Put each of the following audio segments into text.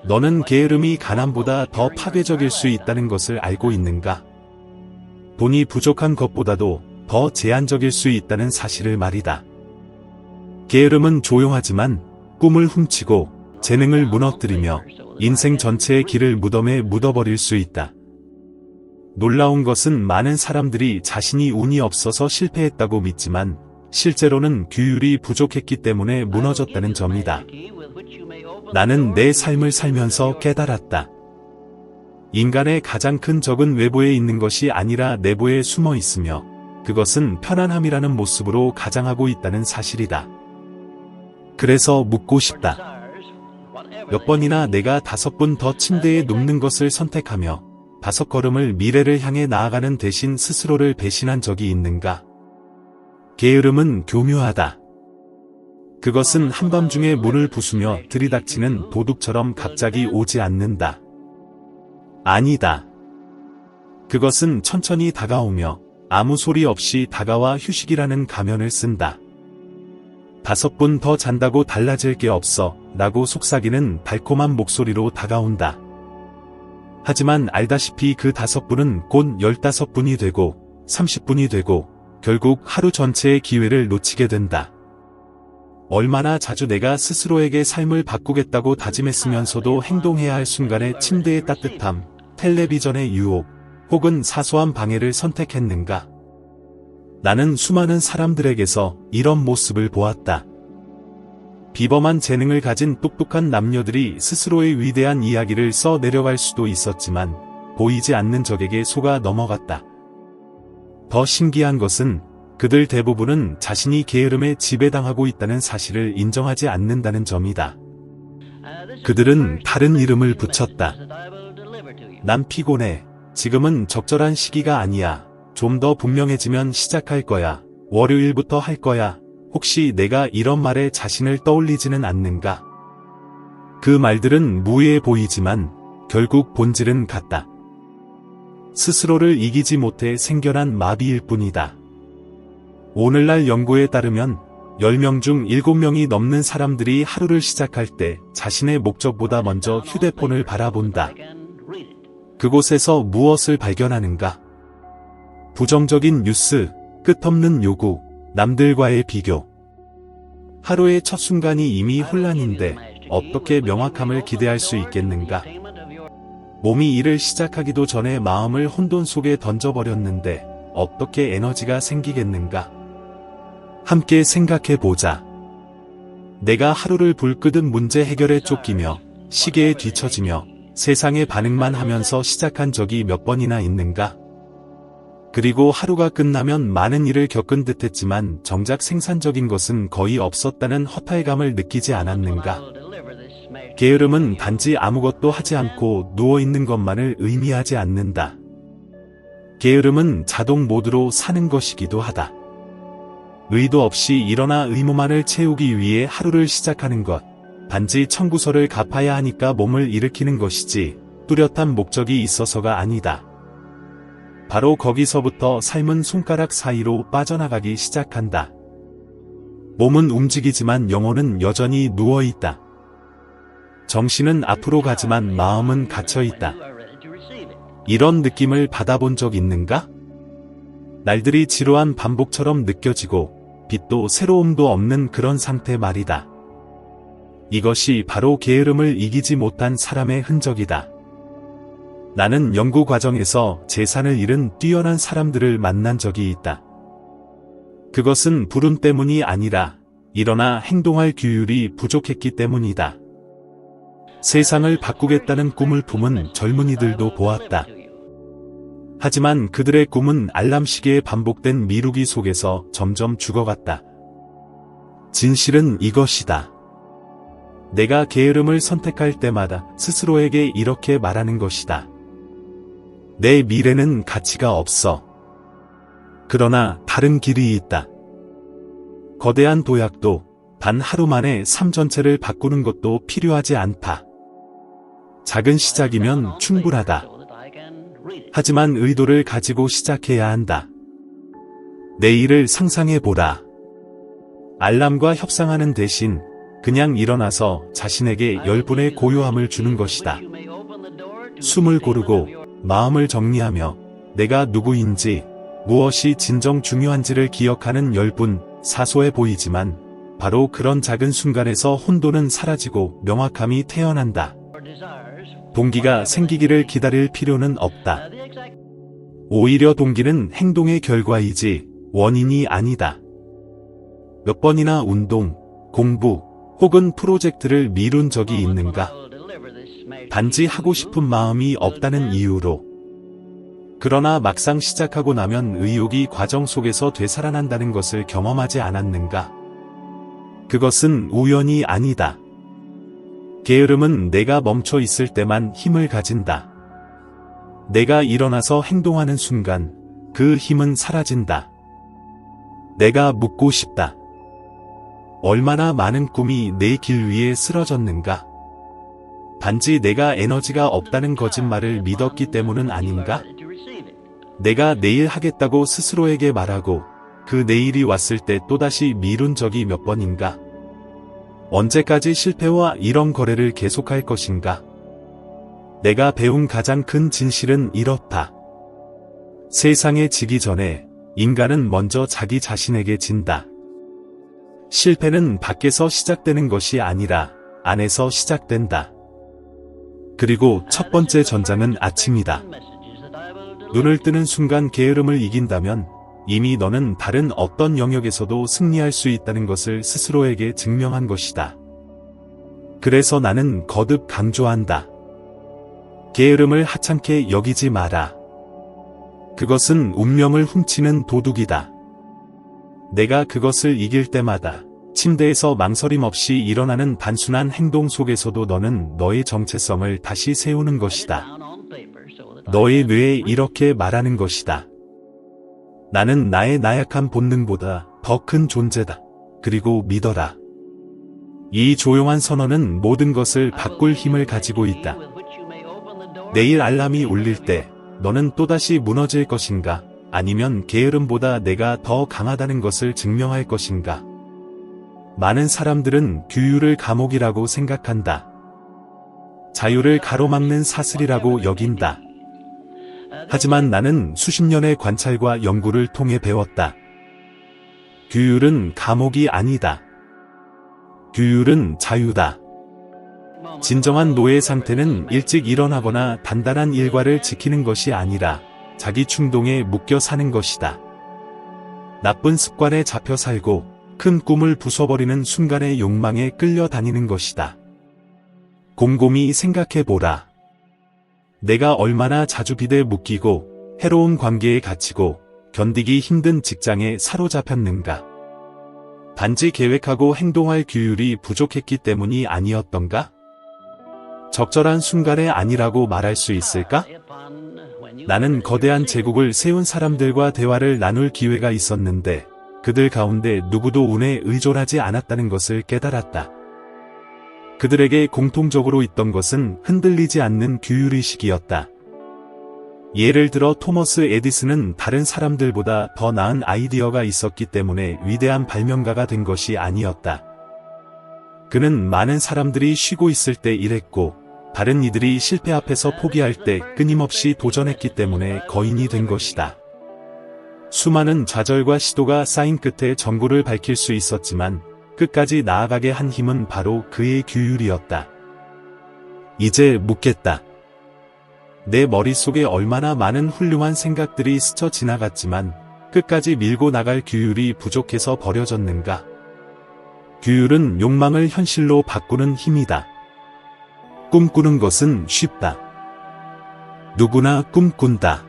너는 게으름이 가난보다 더 파괴적일 수 있다는 것을 알고 있는가? 돈이 부족한 것보다도 더 제한적일 수 있다는 사실을 말이다. 게으름은 조용하지만 꿈을 훔치고 재능을 무너뜨리며 인생 전체의 길을 무덤에 묻어버릴 수 있다. 놀라운 것은 많은 사람들이 자신이 운이 없어서 실패했다고 믿지만 실제로는 규율이 부족했기 때문에 무너졌다는 점이다. 나는 내 삶을 살면서 깨달았다. 인간의 가장 큰 적은 외부에 있는 것이 아니라 내부에 숨어 있으며 그것은 편안함이라는 모습으로 가장하고 있다는 사실이다. 그래서 묻고 싶다. 몇 번이나 내가 5분 더 침대에 눕는 것을 선택하며 5걸음을 미래를 향해 나아가는 대신 스스로를 배신한 적이 있는가? 게으름은 교묘하다. 그것은 한밤중에 문을 부수며 들이닥치는 도둑처럼 갑자기 오지 않는다. 아니다. 그것은 천천히 다가오며 아무 소리 없이 다가와 휴식이라는 가면을 쓴다. 5분 더 잔다고 달라질 게 없어 라고 속삭이는 달콤한 목소리로 다가온다. 하지만 알다시피 그 5분은 곧 15분이 되고 30분이 되고 결국 하루 전체의 기회를 놓치게 된다. 얼마나 자주 내가 스스로에게 삶을 바꾸겠다고 다짐했으면서도 행동해야 할 순간에 침대의 따뜻함, 텔레비전의 유혹, 혹은 사소한 방해를 선택했는가? 나는 수많은 사람들에게서 이런 모습을 보았다. 비범한 재능을 가진 똑똑한 남녀들이 스스로의 위대한 이야기를 써 내려갈 수도 있었지만 보이지 않는 적에게 속아 넘어갔다. 더 신기한 것은 그들 대부분은 자신이 게으름에 지배당하고 있다는 사실을 인정하지 않는다는 점이다. 그들은 다른 이름을 붙였다. 난 피곤해. 지금은 적절한 시기가 아니야. 좀 더 분명해지면 시작할 거야. 월요일부터 할 거야. 혹시 내가 이런 말에 자신을 떠올리지는 않는가? 그 말들은 무해해 보이지만 결국 본질은 같다. 스스로를 이기지 못해 생겨난 마비일 뿐이다. 오늘날 연구에 따르면 10명 중 7명이 넘는 사람들이 하루를 시작할 때 자신의 목적보다 먼저 휴대폰을 바라본다. 그곳에서 무엇을 발견하는가? 부정적인 뉴스, 끝없는 요구, 남들과의 비교. 하루의 첫 순간이 이미 혼란인데 어떻게 명확함을 기대할 수 있겠는가? 몸이 일을 시작하기도 전에 마음을 혼돈 속에 던져버렸는데 어떻게 에너지가 생기겠는가? 함께 생각해보자. 내가 하루를 불 끄든 문제 해결에 쫓기며 시계에 뒤처지며 세상의 반응만 하면서 시작한 적이 몇 번이나 있는가? 그리고 하루가 끝나면 많은 일을 겪은 듯했지만 정작 생산적인 것은 거의 없었다는 허탈감을 느끼지 않았는가? 게으름은 단지 아무것도 하지 않고 누워있는 것만을 의미하지 않는다. 게으름은 자동 모드로 사는 것이기도 하다. 의도 없이 일어나 의무만을 채우기 위해 하루를 시작하는 것. 단지 청구서를 갚아야 하니까 몸을 일으키는 것이지 뚜렷한 목적이 있어서가 아니다. 바로 거기서부터 삶은 손가락 사이로 빠져나가기 시작한다. 몸은 움직이지만 영혼은 여전히 누워있다. 정신은 앞으로 가지만 마음은 갇혀있다. 이런 느낌을 받아본 적 있는가? 날들이 지루한 반복처럼 느껴지고 빛도 새로움도 없는 그런 상태 말이다. 이것이 바로 게으름을 이기지 못한 사람의 흔적이다. 나는 연구 과정에서 재산을 잃은 뛰어난 사람들을 만난 적이 있다. 그것은 불운 때문이 아니라 일어나 행동할 규율이 부족했기 때문이다. 세상을 바꾸겠다는 꿈을 품은 젊은이들도 보았다. 하지만 그들의 꿈은 알람 시계에 반복된 미루기 속에서 점점 죽어갔다. 진실은 이것이다. 내가 게으름을 선택할 때마다 스스로에게 이렇게 말하는 것이다. 내 미래는 가치가 없어. 그러나 다른 길이 있다. 거대한 도약도 단 하루 만에 삶 전체를 바꾸는 것도 필요하지 않다. 작은 시작이면 충분하다. 하지만 의도를 가지고 시작해야 한다. 내일을 상상해보라. 알람과 협상하는 대신 그냥 일어나서 자신에게 열분의 고요함을 주는 것이다. 숨을 고르고 마음을 정리하며 내가 누구인지 무엇이 진정 중요한지를 기억하는 열분, 사소해 보이지만 바로 그런 작은 순간에서 혼돈은 사라지고 명확함이 태어난다. 동기가 생기기를 기다릴 필요는 없다. 오히려 동기는 행동의 결과이지 원인이 아니다. 몇 번이나 운동, 공부 혹은 프로젝트를 미룬 적이 있는가? 단지 하고 싶은 마음이 없다는 이유로. 그러나 막상 시작하고 나면 의욕이 과정 속에서 되살아난다는 것을 경험하지 않았는가? 그것은 우연이 아니다. 게으름은 내가 멈춰 있을 때만 힘을 가진다. 내가 일어나서 행동하는 순간 그 힘은 사라진다. 내가 묻고 싶다. 얼마나 많은 꿈이 내 길 위에 쓰러졌는가? 단지 내가 에너지가 없다는 거짓말을 믿었기 때문은 아닌가? 내가 내일 하겠다고 스스로에게 말하고 그 내일이 왔을 때 또다시 미룬 적이 몇 번인가? 언제까지 실패와 이런 거래를 계속할 것인가? 내가 배운 가장 큰 진실은 이렇다. 세상에 지기 전에 인간은 먼저 자기 자신에게 진다. 실패는 밖에서 시작되는 것이 아니라 안에서 시작된다. 그리고 첫 번째 전장은 아침이다. 눈을 뜨는 순간 게으름을 이긴다면 이미 너는 다른 어떤 영역에서도 승리할 수 있다는 것을 스스로에게 증명한 것이다. 그래서 나는 거듭 강조한다. 게으름을 하찮게 여기지 마라. 그것은 운명을 훔치는 도둑이다. 내가 그것을 이길 때마다 침대에서 망설임 없이 일어나는 단순한 행동 속에서도 너는 너의 정체성을 다시 세우는 것이다. 너의 뇌에 이렇게 말하는 것이다. 나는 나의 나약한 본능보다 더 큰 존재다. 그리고 믿어라. 이 조용한 선언은 모든 것을 바꿀 힘을 가지고 있다. 내일 알람이 울릴 때 너는 또다시 무너질 것인가? 아니면 게으름보다 내가 더 강하다는 것을 증명할 것인가? 많은 사람들은 규율을 감옥이라고 생각한다. 자유를 가로막는 사슬이라고 여긴다. 하지만 나는 수십 년의 관찰과 연구를 통해 배웠다. 규율은 감옥이 아니다. 규율은 자유다. 진정한 노예 상태는 일찍 일어나거나 단단한 일과를 지키는 것이 아니라 자기 충동에 묶여 사는 것이다. 나쁜 습관에 잡혀 살고 큰 꿈을 부숴버리는 순간의 욕망에 끌려다니는 것이다. 곰곰이 생각해보라. 내가 얼마나 자주 빚에 묶이고 해로운 관계에 갇히고 견디기 힘든 직장에 사로잡혔는가? 단지 계획하고 행동할 규율이 부족했기 때문이 아니었던가? 적절한 순간에 아니라고 말할 수 있을까? 나는 거대한 제국을 세운 사람들과 대화를 나눌 기회가 있었는데 그들 가운데 누구도 운에 의존하지 않았다는 것을 깨달았다. 그들에게 공통적으로 있던 것은 흔들리지 않는 규율의식이었다. 예를 들어 토머스 에디슨은 다른 사람들보다 더 나은 아이디어가 있었기 때문에 위대한 발명가가 된 것이 아니었다. 그는 많은 사람들이 쉬고 있을 때 일했고 다른 이들이 실패 앞에서 포기할 때 끊임없이 도전했기 때문에 거인이 된 것이다. 수많은 좌절과 시도가 쌓인 끝에 전구를 밝힐 수 있었지만 끝까지 나아가게 한 힘은 바로 그의 규율이었다. 이제 묻겠다. 내 머릿속에 얼마나 많은 훌륭한 생각들이 스쳐 지나갔지만 끝까지 밀고 나갈 규율이 부족해서 버려졌는가? 규율은 욕망을 현실로 바꾸는 힘이다. 꿈꾸는 것은 쉽다. 누구나 꿈꾼다.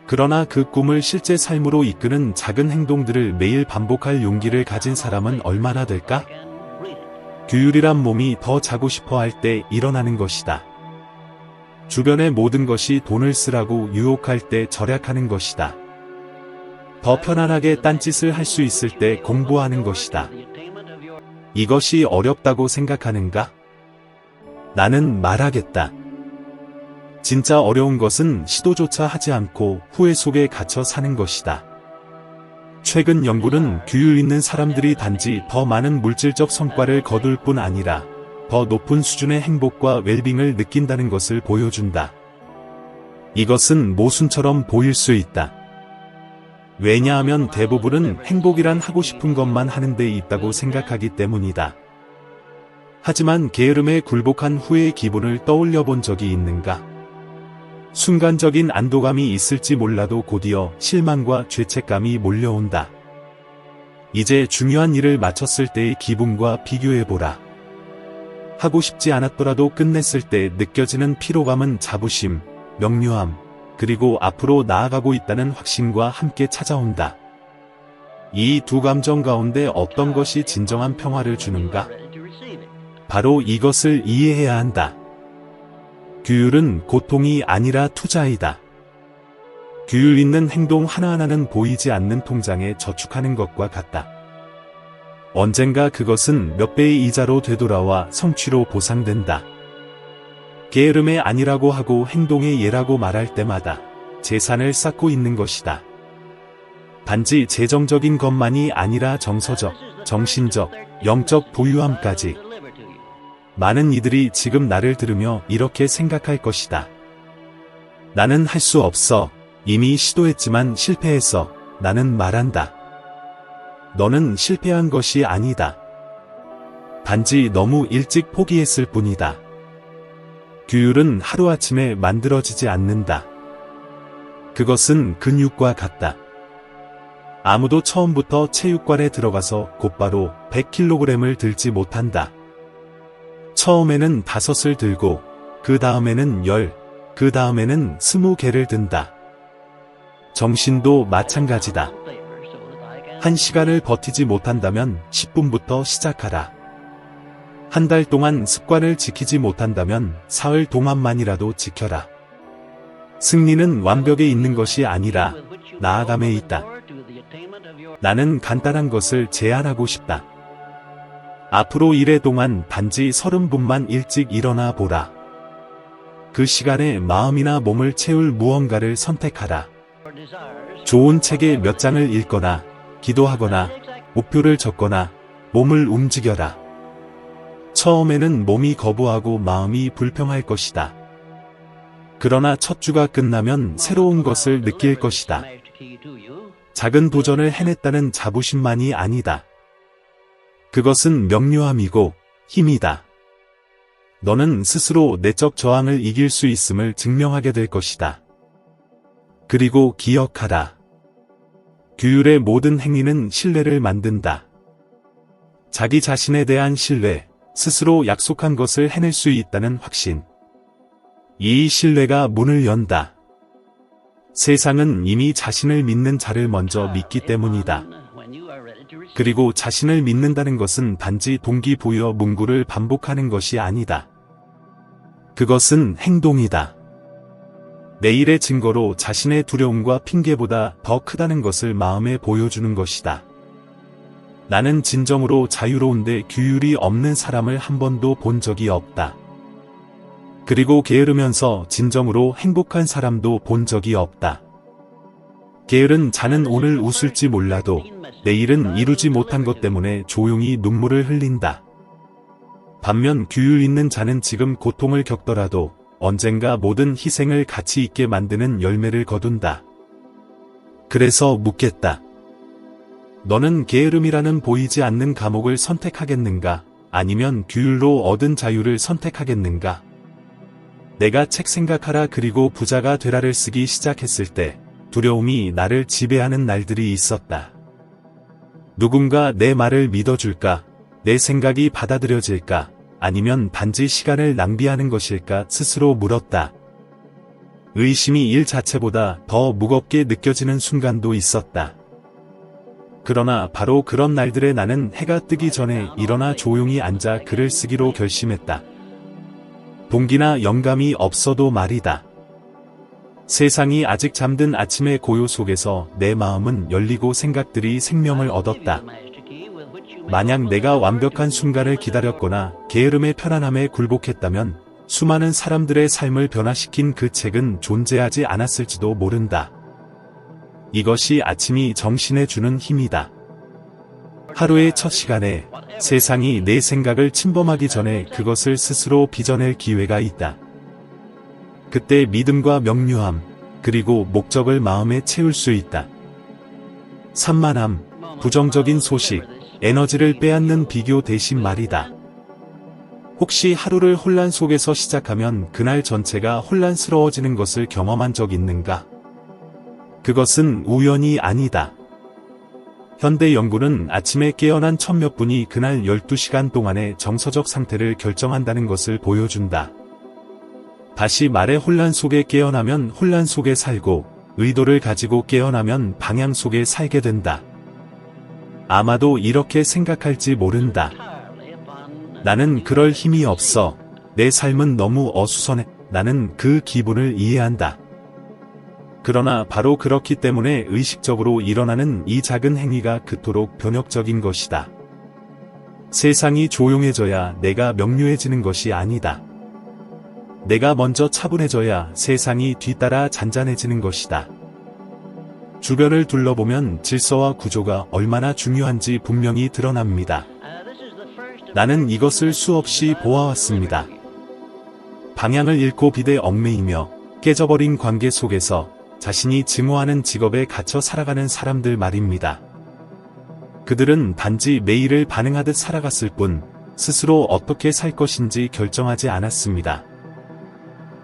그러나 그 꿈을 실제 삶으로 이끄는 작은 행동들을 매일 반복할 용기를 가진 사람은 얼마나 될까? 규율이란 몸이 더 자고 싶어 할 때 일어나는 것이다. 주변의 모든 것이 돈을 쓰라고 유혹할 때 절약하는 것이다. 더 편안하게 딴짓을 할 수 있을 때 공부하는 것이다. 이것이 어렵다고 생각하는가? 나는 말하겠다. 진짜 어려운 것은 시도조차 하지 않고 후회 속에 갇혀 사는 것이다. 최근 연구는 규율 있는 사람들이 단지 더 많은 물질적 성과를 거둘 뿐 아니라 더 높은 수준의 행복과 웰빙을 느낀다는 것을 보여준다. 이것은 모순처럼 보일 수 있다. 왜냐하면 대부분은 행복이란 하고 싶은 것만 하는 데 있다고 생각하기 때문이다. 하지만 게으름에 굴복한 후의 기분을 떠올려 본 적이 있는가? 순간적인 안도감이 있을지 몰라도 곧이어 실망과 죄책감이 몰려온다. 이제 중요한 일을 마쳤을 때의 기분과 비교해보라. 하고 싶지 않았더라도 끝냈을 때 느껴지는 피로감은 자부심, 명료함, 그리고 앞으로 나아가고 있다는 확신과 함께 찾아온다. 이 두 감정 가운데 어떤 것이 진정한 평화를 주는가? 바로 이것을 이해해야 한다. 규율은 고통이 아니라 투자이다. 규율 있는 행동 하나하나는 보이지 않는 통장에 저축하는 것과 같다. 언젠가 그것은 몇 배의 이자로 되돌아와 성취로 보상된다. 게으름의 아니라고 하고 행동의 예라고 말할 때마다 재산을 쌓고 있는 것이다. 단지 재정적인 것만이 아니라 정서적, 정신적, 영적 부유함까지. 많은 이들이 지금 나를 들으며 이렇게 생각할 것이다. 나는 할 수 없어. 이미 시도했지만 실패했어. 나는 말한다. 너는 실패한 것이 아니다. 단지 너무 일찍 포기했을 뿐이다. 규율은 하루아침에 만들어지지 않는다. 그것은 근육과 같다. 아무도 처음부터 체육관에 들어가서 곧바로 100kg을 들지 못한다. 처음에는 5을 들고, 그 다음에는 10, 그 다음에는 20개를 든다. 정신도 마찬가지다. 1시간을 버티지 못한다면 10분부터 시작하라. 한 달 동안 습관을 지키지 못한다면 사흘 동안만이라도 지켜라. 승리는 완벽에 있는 것이 아니라 나아감에 있다. 나는 간단한 것을 제안하고 싶다. 앞으로 1회 동안 단지 30분만 일찍 일어나 보라. 그 시간에 마음이나 몸을 채울 무언가를 선택하라. 좋은 책의 몇 장을 읽거나, 기도하거나, 목표를 적거나, 몸을 움직여라. 처음에는 몸이 거부하고 마음이 불평할 것이다. 그러나 첫 주가 끝나면 새로운 것을 느낄 것이다. 작은 도전을 해냈다는 자부심만이 아니다. 그것은 명료함이고 힘이다. 너는 스스로 내적 저항을 이길 수 있음을 증명하게 될 것이다. 그리고 기억하라. 규율의 모든 행위는 신뢰를 만든다. 자기 자신에 대한 신뢰, 스스로 약속한 것을 해낼 수 있다는 확신. 이 신뢰가 문을 연다. 세상은 이미 자신을 믿는 자를 먼저 믿기 때문이다. 그리고 자신을 믿는다는 것은 단지 동기부여 문구를 반복하는 것이 아니다. 그것은 행동이다. 내일의 증거로 자신의 두려움과 핑계보다 더 크다는 것을 마음에 보여주는 것이다. 나는 진정으로 자유로운데 규율이 없는 사람을 한 번도 본 적이 없다. 그리고 게으르면서 진정으로 행복한 사람도 본 적이 없다. 게으른 자는 오늘 웃을지 몰라도 내일은 이루지 못한 것 때문에 조용히 눈물을 흘린다. 반면 규율 있는 자는 지금 고통을 겪더라도 언젠가 모든 희생을 가치 있게 만드는 열매를 거둔다. 그래서 묻겠다. 너는 게으름이라는 보이지 않는 감옥을 선택하겠는가? 아니면 규율로 얻은 자유를 선택하겠는가? 내가 책 생각하라 그리고 부자가 되라를 쓰기 시작했을 때 두려움이 나를 지배하는 날들이 있었다. 누군가 내 말을 믿어줄까? 내 생각이 받아들여질까? 아니면 단지 시간을 낭비하는 것일까? 스스로 물었다. 의심이 일 자체보다 더 무겁게 느껴지는 순간도 있었다. 그러나 바로 그런 날들에 나는 해가 뜨기 전에 일어나 조용히 앉아 글을 쓰기로 결심했다. 동기나 영감이 없어도 말이다. 세상이 아직 잠든 아침의 고요 속에서 내 마음은 열리고 생각들이 생명을 얻었다. 만약 내가 완벽한 순간을 기다렸거나 게으름의 편안함에 굴복했다면 수많은 사람들의 삶을 변화시킨 그 책은 존재하지 않았을지도 모른다. 이것이 아침이 정신에 주는 힘이다. 하루의 첫 시간에 세상이 내 생각을 침범하기 전에 그것을 스스로 빚어낼 기회가 있다. 그때 믿음과 명료함, 그리고 목적을 마음에 채울 수 있다. 산만함, 부정적인 소식, 에너지를 빼앗는 비교 대신 말이다. 혹시 하루를 혼란 속에서 시작하면 그날 전체가 혼란스러워지는 것을 경험한 적 있는가? 그것은 우연이 아니다. 현대 연구는 아침에 깨어난 천몇 분이 그날 12시간 동안의 정서적 상태를 결정한다는 것을 보여준다. 다시 말해 혼란 속에 깨어나면 혼란 속에 살고, 의도를 가지고 깨어나면 방향 속에 살게 된다. 아마도 이렇게 생각할지 모른다. 나는 그럴 힘이 없어. 내 삶은 너무 어수선해. 나는 그 기분을 이해한다. 그러나 바로 그렇기 때문에 의식적으로 일어나는 이 작은 행위가 그토록 변혁적인 것이다. 세상이 조용해져야 내가 명료해지는 것이 아니다. 내가 먼저 차분해져야 세상이 뒤따라 잔잔해지는 것이다. 주변을 둘러보면 질서와 구조가 얼마나 중요한지 분명히 드러납니다. 나는 이것을 수없이 보아왔습니다. 방향을 잃고 비대 얽매이며 깨져버린 관계 속에서 자신이 증오하는 직업에 갇혀 살아가는 사람들 말입니다. 그들은 단지 매일을 반응하듯 살아갔을 뿐 스스로 어떻게 살 것인지 결정하지 않았습니다.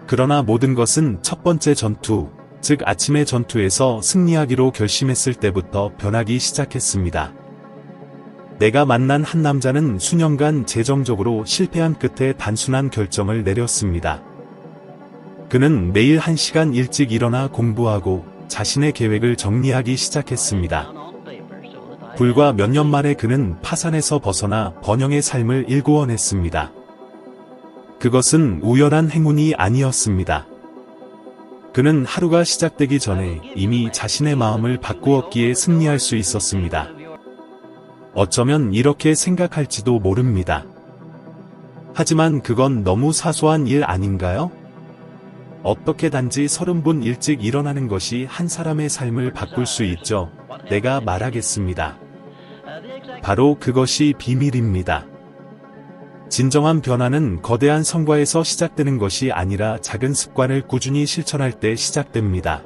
그러나 모든 것은 첫 번째 전투, 즉 아침의 전투에서 승리하기로 결심했을 때부터 변하기 시작했습니다. 내가 만난 한 남자는 수년간 재정적으로 실패한 끝에 단순한 결정을 내렸습니다. 그는 매일 1시간 일찍 일어나 공부하고 자신의 계획을 정리하기 시작했습니다. 불과 몇 년 만에 그는 파산에서 벗어나 번영의 삶을 일구어냈습니다. 그것은 우연한 행운이 아니었습니다. 그는 하루가 시작되기 전에 이미 자신의 마음을 바꾸었기에 승리할 수 있었습니다. 어쩌면 이렇게 생각할지도 모릅니다. 하지만 그건 너무 사소한 일 아닌가요? 어떻게 단지 30분 일찍 일어나는 것이 한 사람의 삶을 바꿀 수 있죠? 내가 말하겠습니다. 바로 그것이 비밀입니다. 진정한 변화는 거대한 성과에서 시작되는 것이 아니라 작은 습관을 꾸준히 실천할 때 시작됩니다.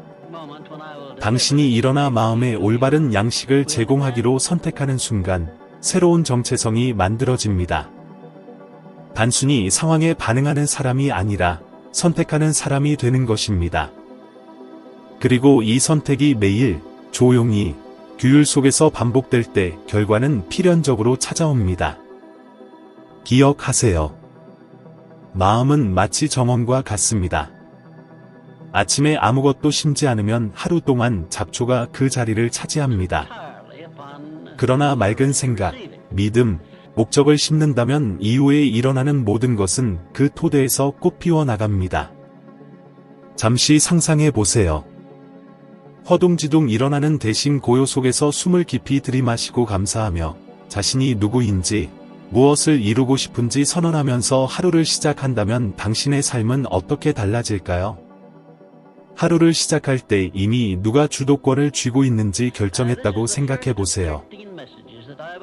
당신이 일어나 마음에 올바른 양식을 제공하기로 선택하는 순간 새로운 정체성이 만들어집니다. 단순히 상황에 반응하는 사람이 아니라 선택하는 사람이 되는 것입니다. 그리고 이 선택이 매일 조용히 규율 속에서 반복될 때 결과는 필연적으로 찾아옵니다. 기억하세요. 마음은 마치 정원과 같습니다. 아침에 아무것도 심지 않으면 하루 동안 잡초가 그 자리를 차지합니다. 그러나 맑은 생각, 믿음, 목적을 심는다면 이후에 일어나는 모든 것은 그 토대에서 꽃피워 나갑니다. 잠시 상상해 보세요. 허둥지둥 일어나는 대신 고요 속에서 숨을 깊이 들이마시고 감사하며 자신이 누구인지, 무엇을 이루고 싶은지 선언하면서 하루를 시작한다면 당신의 삶은 어떻게 달라질까요? 하루를 시작할 때 이미 누가 주도권을 쥐고 있는지 결정했다고 생각해 보세요.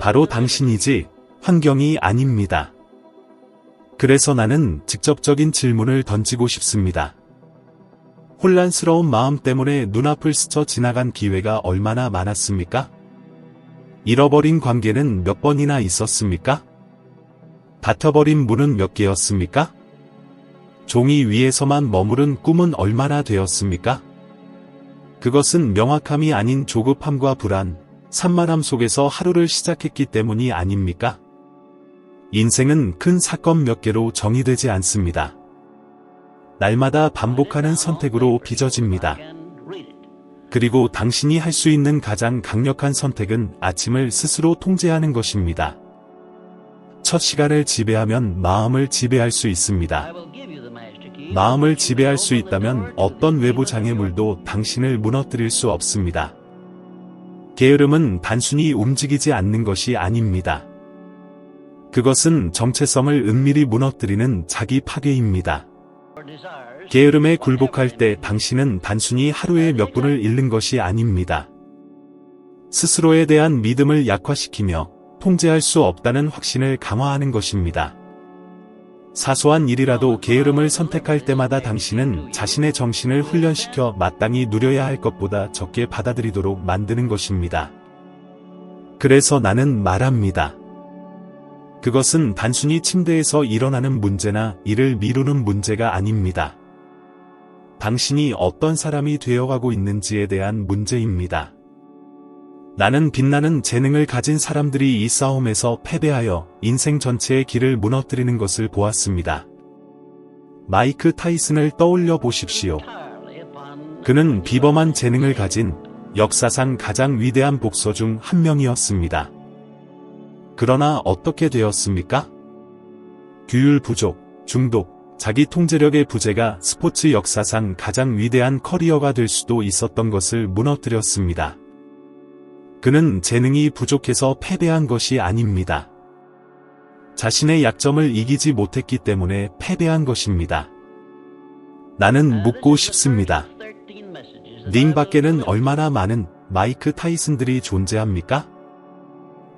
바로 당신이지, 환경이 아닙니다. 그래서 나는 직접적인 질문을 던지고 싶습니다. 혼란스러운 마음 때문에 눈앞을 스쳐 지나간 기회가 얼마나 많았습니까? 잃어버린 관계는 몇 번이나 있었습니까? 닫혀버린 문은 몇 개였습니까? 종이 위에서만 머무른 꿈은 얼마나 되었습니까? 그것은 명확함이 아닌 조급함과 불안, 산만함 속에서 하루를 시작했기 때문이 아닙니까? 인생은 큰 사건 몇 개로 정의되지 않습니다. 날마다 반복하는 선택으로 빚어집니다. 그리고 당신이 할 수 있는 가장 강력한 선택은 아침을 스스로 통제하는 것입니다. 첫 시간을 지배하면 마음을 지배할 수 있습니다. 마음을 지배할 수 있다면 어떤 외부 장애물도 당신을 무너뜨릴 수 없습니다. 게으름은 단순히 움직이지 않는 것이 아닙니다. 그것은 정체성을 은밀히 무너뜨리는 자기 파괴입니다. 게으름에 굴복할 때 당신은 단순히 하루에 몇 분을 잃는 것이 아닙니다. 스스로에 대한 믿음을 약화시키며 통제할 수 없다는 확신을 강화하는 것입니다. 사소한 일이라도 게으름을 선택할 때마다 당신은 자신의 정신을 훈련시켜 마땅히 누려야 할 것보다 적게 받아들이도록 만드는 것입니다. 그래서 나는 말합니다. 그것은 단순히 침대에서 일어나는 문제나 일을 미루는 문제가 아닙니다. 당신이 어떤 사람이 되어가고 있는지에 대한 문제입니다. 나는 빛나는 재능을 가진 사람들이 이 싸움에서 패배하여 인생 전체의 길을 무너뜨리는 것을 보았습니다. 마이크 타이슨을 떠올려 보십시오. 그는 비범한 재능을 가진 역사상 가장 위대한 복서 중 한 명이었습니다. 그러나 어떻게 되었습니까? 규율 부족, 중독, 자기 통제력의 부재가 스포츠 역사상 가장 위대한 커리어가 될 수도 있었던 것을 무너뜨렸습니다. 그는 재능이 부족해서 패배한 것이 아닙니다. 자신의 약점을 이기지 못했기 때문에 패배한 것입니다. 나는 묻고 싶습니다. 링 밖에는 얼마나 많은 마이크 타이슨들이 존재합니까?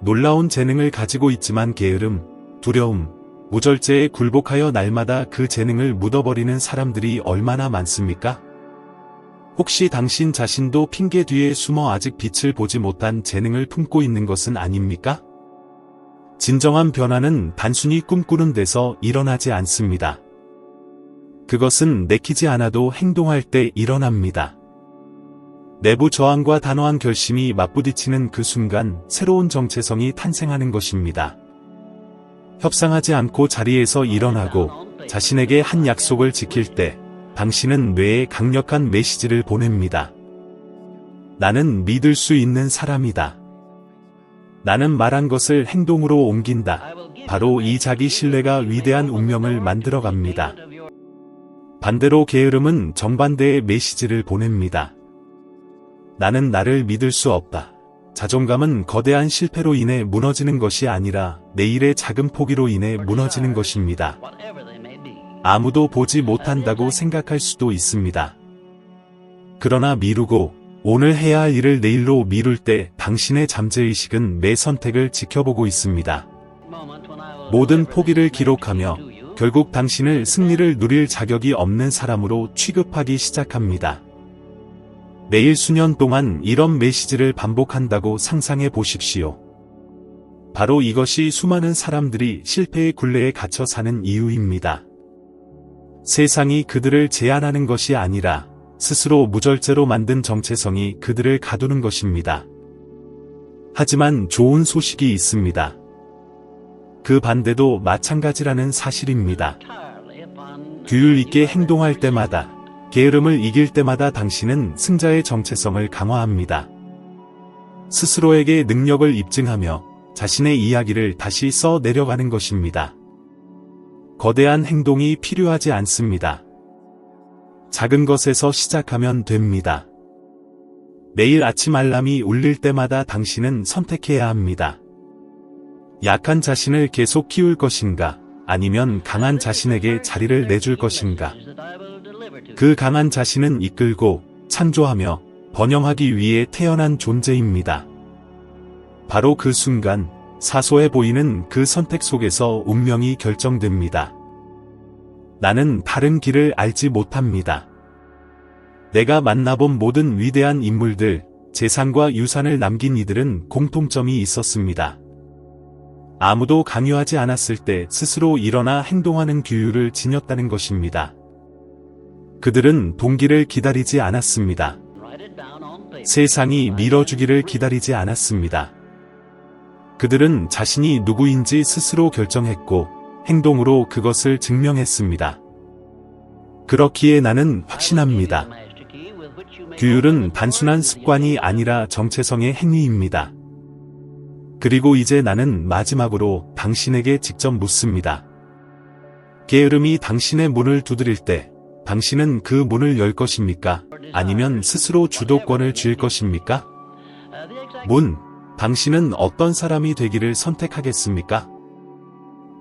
놀라운 재능을 가지고 있지만 게으름, 두려움, 무절제에 굴복하여 날마다 그 재능을 묻어버리는 사람들이 얼마나 많습니까? 혹시 당신 자신도 핑계 뒤에 숨어 아직 빛을 보지 못한 재능을 품고 있는 것은 아닙니까? 진정한 변화는 단순히 꿈꾸는 데서 일어나지 않습니다. 그것은 내키지 않아도 행동할 때 일어납니다. 내부 저항과 단호한 결심이 맞부딪히는 그 순간 새로운 정체성이 탄생하는 것입니다. 협상하지 않고 자리에서 일어나고 자신에게 한 약속을 지킬 때 당신은 뇌에 강력한 메시지를 보냅니다. 나는 믿을 수 있는 사람이다. 나는 말한 것을 행동으로 옮긴다. 바로 이 자기 신뢰가 위대한 운명을 만들어갑니다. 반대로 게으름은 정반대의 메시지를 보냅니다. 나는 나를 믿을 수 없다. 자존감은 거대한 실패로 인해 무너지는 것이 아니라 내일의 작은 포기로 인해 무너지는 것입니다. 아무도 보지 못한다고 생각할 수도 있습니다. 그러나 미루고 오늘 해야 할 일을 내일로 미룰 때 당신의 잠재의식은 매 선택을 지켜보고 있습니다. 모든 포기를 기록하며 결국 당신을 승리를 누릴 자격이 없는 사람으로 취급하기 시작합니다. 매일 수년 동안 이런 메시지를 반복한다고 상상해 보십시오. 바로 이것이 수많은 사람들이 실패의 굴레에 갇혀 사는 이유입니다. 세상이 그들을 제한하는 것이 아니라 스스로 무절제로 만든 정체성이 그들을 가두는 것입니다. 하지만 좋은 소식이 있습니다. 그 반대도 마찬가지라는 사실입니다. 규율 있게 행동할 때마다, 게으름을 이길 때마다 당신은 승자의 정체성을 강화합니다. 스스로에게 능력을 입증하며 자신의 이야기를 다시 써 내려가는 것입니다. 거대한 행동이 필요하지 않습니다. 작은 것에서 시작하면 됩니다. 매일 아침 알람이 울릴 때마다 당신은 선택해야 합니다. 약한 자신을 계속 키울 것인가, 아니면 강한 자신에게 자리를 내줄 것인가. 그 강한 자신은 이끌고 창조하며 번영하기 위해 태어난 존재입니다. 바로 그 순간, 사소해 보이는 그 선택 속에서 운명이 결정됩니다. 나는 다른 길을 알지 못합니다. 내가 만나본 모든 위대한 인물들, 재산과 유산을 남긴 이들은 공통점이 있었습니다. 아무도 강요하지 않았을 때 스스로 일어나 행동하는 규율을 지녔다는 것입니다. 그들은 동기를 기다리지 않았습니다. 세상이 밀어주기를 기다리지 않았습니다. 그들은 자신이 누구인지 스스로 결정했고 행동으로 그것을 증명했습니다. 그렇기에 나는 확신합니다. 규율은 단순한 습관이 아니라 정체성의 행위입니다. 그리고 이제 나는 마지막으로 당신에게 직접 묻습니다. 게으름이 당신의 문을 두드릴 때 당신은 그 문을 열 것입니까? 아니면 스스로 주도권을 쥘 것입니까? 당신은 어떤 사람이 되기를 선택하겠습니까?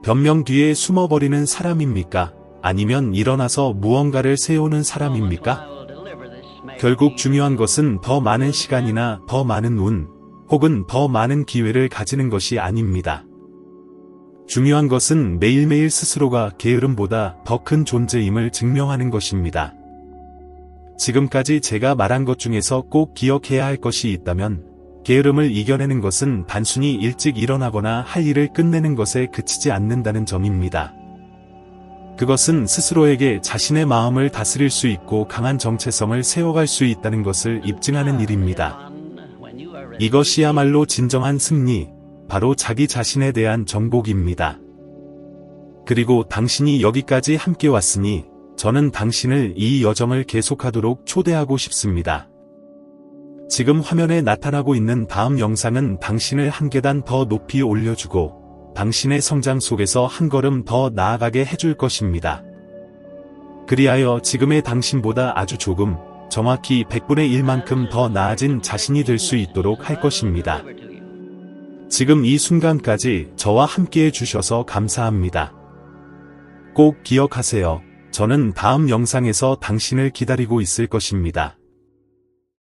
변명 뒤에 숨어버리는 사람입니까? 아니면 일어나서 무언가를 세우는 사람입니까? 결국 중요한 것은 더 많은 시간이나 더 많은 운, 혹은 더 많은 기회를 가지는 것이 아닙니다. 중요한 것은 매일매일 스스로가 게으름보다 더 큰 존재임을 증명하는 것입니다. 지금까지 제가 말한 것 중에서 꼭 기억해야 할 것이 있다면, 게으름을 이겨내는 것은 단순히 일찍 일어나거나 할 일을 끝내는 것에 그치지 않는다는 점입니다. 그것은 스스로에게 자신의 마음을 다스릴 수 있고 강한 정체성을 세워갈 수 있다는 것을 입증하는 일입니다. 이것이야말로 진정한 승리, 바로 자기 자신에 대한 정복입니다. 그리고 당신이 여기까지 함께 왔으니 저는 당신을 이 여정을 계속하도록 초대하고 싶습니다. 지금 화면에 나타나고 있는 다음 영상은 당신을 한 계단 더 높이 올려주고 당신의 성장 속에서 한 걸음 더 나아가게 해줄 것입니다. 그리하여 지금의 당신보다 아주 조금, 정확히 100분의 1만큼 더 나아진 자신이 될 수 있도록 할 것입니다. 지금 이 순간까지 저와 함께 해주셔서 감사합니다. 꼭 기억하세요. 저는 다음 영상에서 당신을 기다리고 있을 것입니다.